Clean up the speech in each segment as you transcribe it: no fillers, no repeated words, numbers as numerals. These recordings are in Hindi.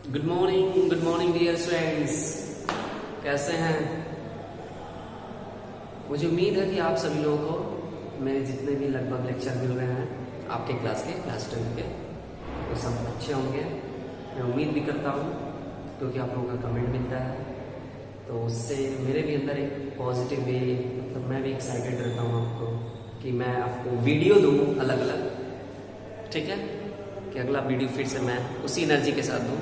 Good morning dear students. कैसे हैं? मुझे उम्मीद है कि आप सभी लोगों को मेरे जितने भी लगभग लेक्चर मिल रहे हैं आपके क्लास 10 के वो सब अच्छे होंगे। मैं उम्मीद भी करता हूँ क्योंकि आप लोगों का कमेंट मिलता है तो उससे मेरे भी अंदर एक पॉजिटिव वे, मतलब मैं भी एक्साइटेड रहता हूँ आपको कि मैं आपको वीडियो दूँ अलग अलग, ठीक है, कि अगला वीडियो फिर से मैं उसी एनर्जी के साथ दूँ।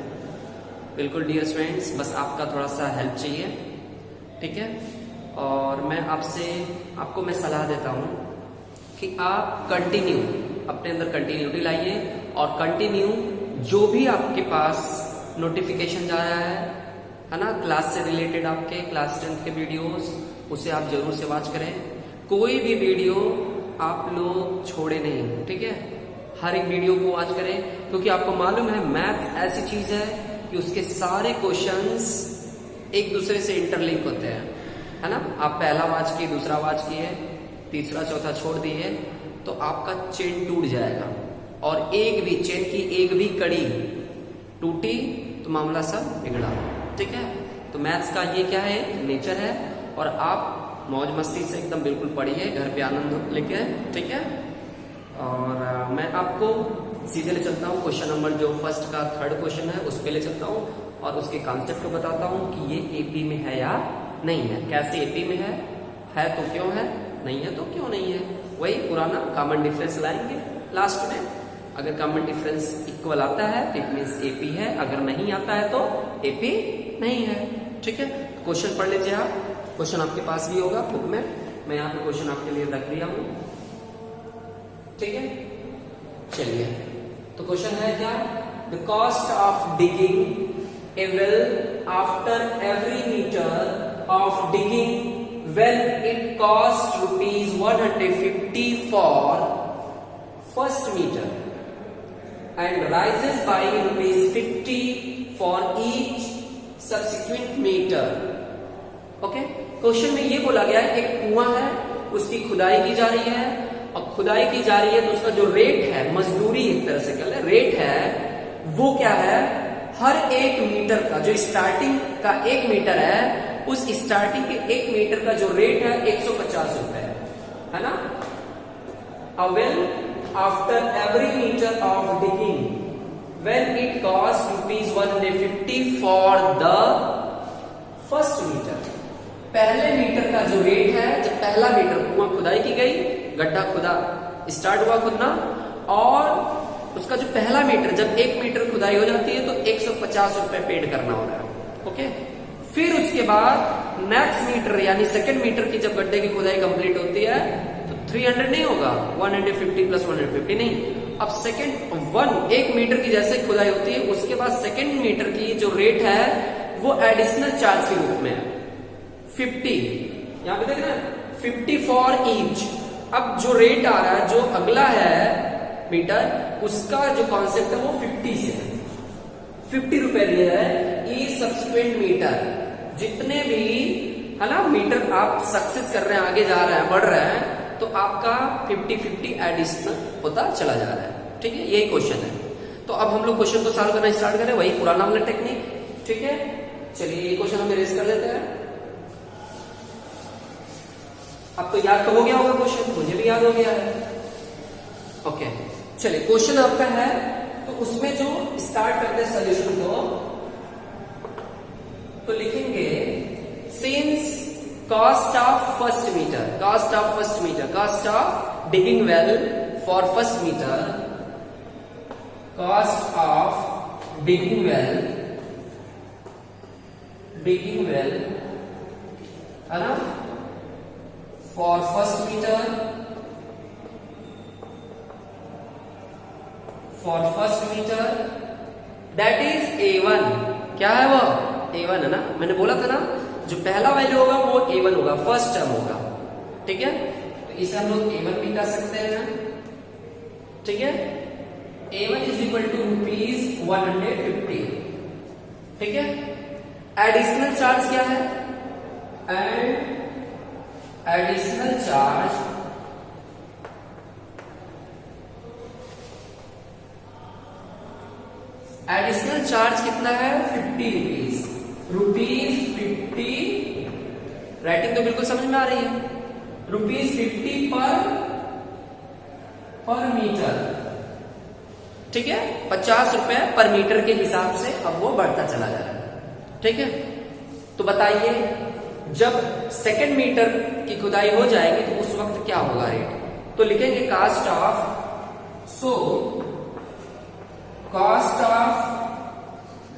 बिल्कुल डियर स्टूडेंट्स, बस आपका थोड़ा सा हेल्प चाहिए, ठीक है। और मैं आपको मैं सलाह देता हूँ कि आप कंटिन्यू अपने अंदर कंटिन्यूटी लाइए और कंटिन्यू जो भी आपके पास नोटिफिकेशन जा रहा है ना, क्लास से रिलेटेड आपके क्लास 10 के वीडियोस, उसे आप जरूर से वॉच करें। कोई भी वीडियो आप लोग छोड़े नहीं, ठीक है। हर एक वीडियो को वॉच करें क्योंकि आपको मालूम है मैथ ऐसी चीज है कि उसके सारे क्वेश्चंस एक दूसरे से इंटरलिंक होते हैं, है ना। आप पहला वॉच किए, दूसरा वॉच किए, तीसरा चौथा छोड़ दिए तो आपका चेन टूट जाएगा और एक भी चेन की एक भी कड़ी टूटी तो मामला सब बिगड़ा, ठीक है। तो मैथ्स का ये क्या है, नेचर है। और आप मौज मस्ती से एकदम बिल्कुल पढ़िए, घर पे आनंद लेके, ठीक है। और मैं आपको सीधे ले चलता हूँ क्वेश्चन नंबर जो फर्स्ट का थर्ड क्वेश्चन है उस पे ले चलता हूँ और उसके कॉन्सेप्ट को बताता हूँ कि ये एपी में है या नहीं है। कैसे एपी में है तो क्यों है, नहीं है तो क्यों नहीं है। वही पुराना कॉमन डिफरेंस लाएंगे लास्ट में। अगर कॉमन डिफरेंस इक्वल आता है तो इट मीन्स एपी है, अगर नहीं आता है तो एपी नहीं है, ठीक है। क्वेश्चन पढ़ लीजिए आप, क्वेश्चन आपके पास भी होगा बुक में, मैं यहाँ पे क्वेश्चन आपके लिए रख दिया हूँ, ठीक है। चलिए, तो क्वेश्चन है क्या, the cost of digging a well after every metre of digging well it cost ₹150 for first metre and rises by ₹50 for each subsequent metre. Okay, question में ये बोला गया है एक कुआं है, उसकी खुदाई की जा रही है और खुदाई की जा रही है तो उसका जो रेट है, मजदूरी एक तरह से कह ले, रेट है वो क्या है, हर एक मीटर का जो स्टार्टिंग का 1 मीटर है उस स्टार्टिंग के 1 मीटर का जो रेट है 150 रुपए है ना। A well after every meter of digging when it costs ₹150 for the first meter। पहले मीटर का जो रेट है, जब पहला मीटर कुआं खुदाई की गई, गड्ढा खुदा स्टार्ट हुआ खुदना और उसका जो पहला मीटर, जब 1 मीटर खुदाई हो जाती है तो 150 रुपए पेड करना हो रहा है, ओके। फिर उसके बाद नेक्स्ट मीटर यानी सेकंड मीटर की जब गड्ढे की खुदाई कंप्लीट होती है तो 300 नहीं होगा, 150 प्लस 150 नहीं। अब सेकंड 1 मीटर की जैसे खुदाई होती है उसके बाद सेकंड मीटर की जो रेट है वो एडिशनल चार्ज के रूप में है 50, यहां पे देख रहे हैं 50 फॉर ईच। अब जो रेट आ रहा है, जो अगला है मीटर, उसका जो कॉन्सेप्ट है वो 50 से है, 50 रुपए दिया है ईच सब्सिक्वेंट मीटर। जितने भी है ना मीटर आप सक्सेस कर रहे हैं, आगे जा रहे हैं, बढ़ रहे हैं, तो आपका 50-50 एडिशनल होता चला जा रहा है, ठीक है। यही क्वेश्चन है। तो अब हम लोग क्वेश्चन को सॉल्व करना स्टार्ट करें, वही पुराना वाला टेक्निक, ठीक है। चलिए ये क्वेश्चन हम रेज कर लेते हैं। अब तो याद तो हो गया होगा क्वेश्चन, मुझे भी याद हो गया है, ओके। चलिए क्वेश्चन आपका है तो उसमें जो स्टार्ट करते हैं सॉल्यूशन को, तो लिखेंगे since cost of first metre, cost of first metre, cost of digging well for first metre, cost of digging well है ना, for first meter, that is A1। क्या है वो, A1 है ना। मैंने बोला था ना जो पहला वैल्यू होगा वो A1 होगा, फर्स्ट टर्म होगा, ठीक है। तो इसे हम लोग A1 भी कर सकते हैं, ठीक है। A1 इज इक्वल टू ₹150, ठीक है। एडिशनल चार्ज क्या है, and additional charge additional charge कितना है 50 रुपीज 50, राइटिंग तो बिल्कुल समझ में आ रही है, रुपीज 50 पर मीटर, ठीक है, 50 रुपए पर मीटर के हिसाब से अब वो बढ़ता चला जा रहा है, ठीक है। तो बताइए जब सेकंड मीटर की खुदाई हो जाएगी तो उस वक्त क्या होगा रेट, तो लिखेंगे cost of, so cost of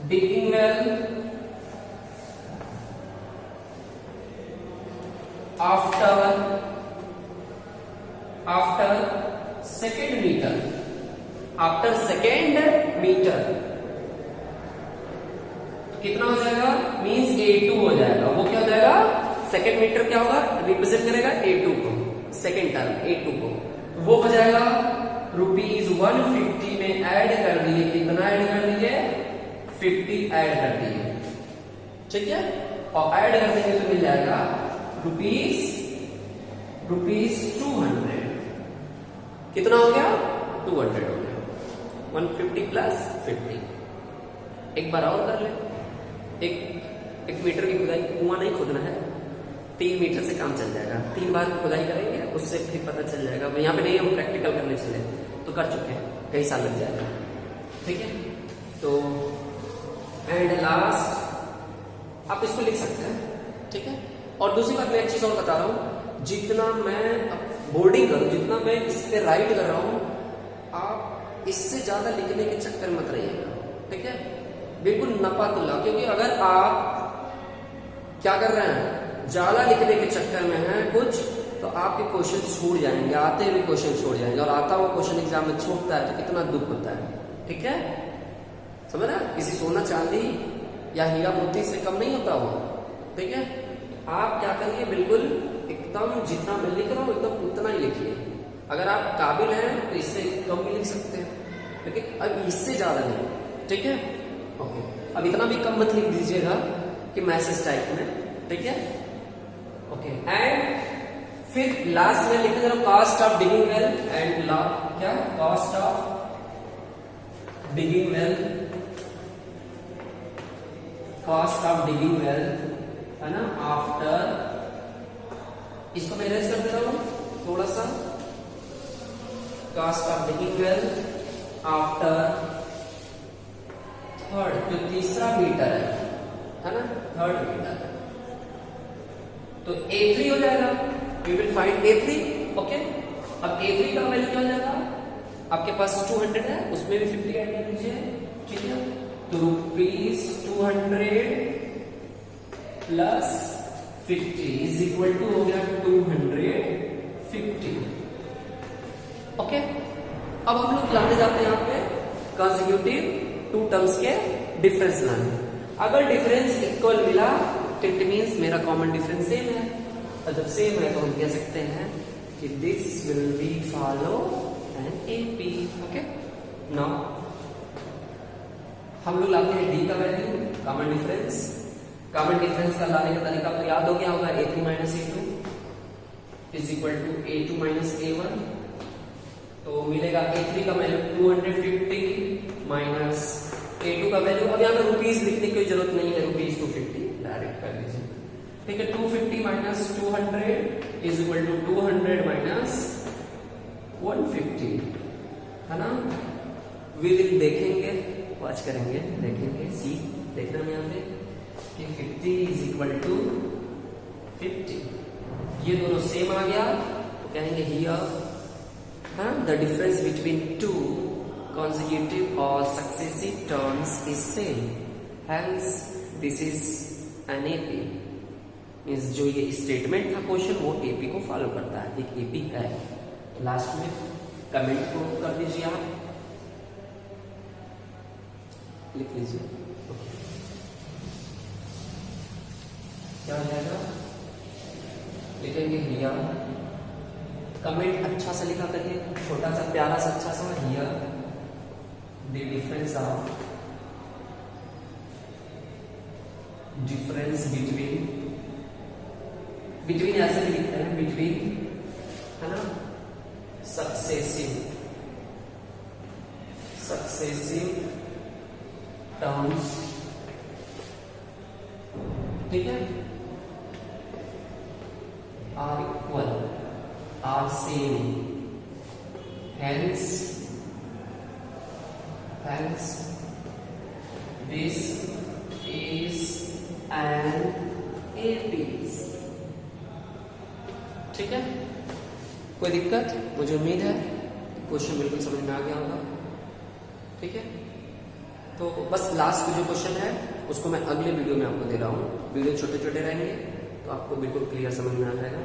digging well after second metre, after second metre कितना हो जाएगा, मींस A2 हो जाएगा, वो क्या हो जाएगा, सेकेंड मीटर क्या होगा, रिप्रेजेंट करेगा A2 को, सेकेंड टर्म A2 को, वो हो जाएगा रुपीज 150 में ऐड कर दिए, कितना ऐड कर दिए 50 ऐड कर दिए, ठीक है, और ऐड कर देंगे तो मिल जाएगा रुपीज 200, कितना हो गया 200 हो गया, 150 प्लस 50। एक बार और कर ले, एक मीटर की खुदाई, कुआं नहीं खोदना है, 3 मीटर से काम चल जाएगा, 3 बार खुदाई करेंगे उससे फिर पता चल जाएगा, यहाँ पे नहीं हम प्रैक्टिकल करने चले तो कर चुके हैं, कई साल लग जाएगा, ठीक है। तो एंड लास्ट आप इसको लिख सकते हैं, ठीक है। और दूसरी बात मैं एक चीज और बता रहा हूं, जितना मैं बोर्डिंग करूं, जितना मैं इस पे राइट कर रहा हूं, आप इससे ज्यादा लिखने के चक्कर मत रहिएगा, ठीक है, बिल्कुल नपा तुल्ला, क्योंकि अगर आप क्या कर रहे हैं ज्यादा लिखने के चक्कर में है कुछ, तो आपके क्वेश्चन छूट जाएंगे, आते हुए क्वेश्चन छूट जाएंगे, और आता हुआ क्वेश्चन एग्जाम में छूटता है तो कितना दुख होता है, ठीक है, समझ रहे, किसी सोना चांदी या हीरा मोती से कम नहीं होता वो, ठीक है। आप क्या करिए, बिल्कुल एकदम जितना मैं लिख रहा हूं एकदम उतना ही लिखिए, अगर आप काबिल हैं तो इससे कम भी लिख सकते हैं, लेकिन अब इससे ज्यादा नहीं, ठीक है। ओके, अब इतना भी कम मत लिख दीजिएगा कि मैसेज टाइप में, ठीक है, ओके। एंड फिर लास्ट में लिखते जरा cost of digging well and क्या cost of digging well, cost of digging well है ना, आफ्टर, इसको मैं इरेज कर दे रहा हूं थोड़ा सा, cost of digging well after third, जो तीसरा मीटर है ना, थर्ड मीटर, तो A3 हो जाएगा, we will find A3, okay. अब A3 का वैल्यू क्या हो जाएगा, आपके पास 200 है, उसमें भी 50 ऐड कर दीजिए, ठीक है, तो rupees 200 plus 50 is equal to हो गया 250, ओके। अब हम लोग लाने जाते हैं यहाँ पे कंसेक्यूटिव 2 टर्म्स के डिफरेंस लाने, अगर डिफरेंस इक्वल मिला तो इट मींस मेरा कॉमन डिफरेंस सेम है, और जब सेम है तो हम कह सकते हैं कि this will be follow an AP, okay. Now हम लोग लाते हैं D का value, common difference, common difference का लाने का तरीका आपको याद हो गया होगा, A3 minus A2 is equal to A2 minus A1, तो मिलेगा A3 का वैल्यू 250 माइनस A2 का वैल्यू, अब यहाँ पे रुपीज लिखने की जरूरत नहीं है, रुपीज 250 डायरेक्ट कर लीजिए, ठीक है। 250 minus 200 is equal to 200 minus 150, है ना। विद देखेंगे, वॉच करेंगे, देखेंगे, सी देखना है यहाँ पे कि 50 इज इक्वल टू 50, ये दोनों सेम आ गया तो कहेंगे here the difference between 2 consecutive or successive terms is same, hence this is an AP, means जो ये स्टेटमेंट था क्वेश्चन वो AP को फॉलो करता है, एक AP है। लास्ट में कमेंट को कर दीजिए, आप लिख लीजिए, क्या हो जाएगा, लिखेंगे हियर, कमेंट अच्छा सा लिखा करिए, छोटा सा प्यारा सा अच्छा सा, हियर the difference between ऐसे भी लिखते हैं, between है ना, successive टर्म्स, ठीक है, are equal, are same, hence this is an APS, ठीक है। कोई दिक्कत? मुझे उम्मीद है क्वेश्चन बिल्कुल समझ में आ गया होगा, ठीक है। तो बस लास्ट जो क्वेश्चन है उसको मैं अगले वीडियो में आपको दे रहा हूँ। वीडियो छोटे छोटे रहेंगे तो आपको बिल्कुल क्लियर समझ में आ जाएगा।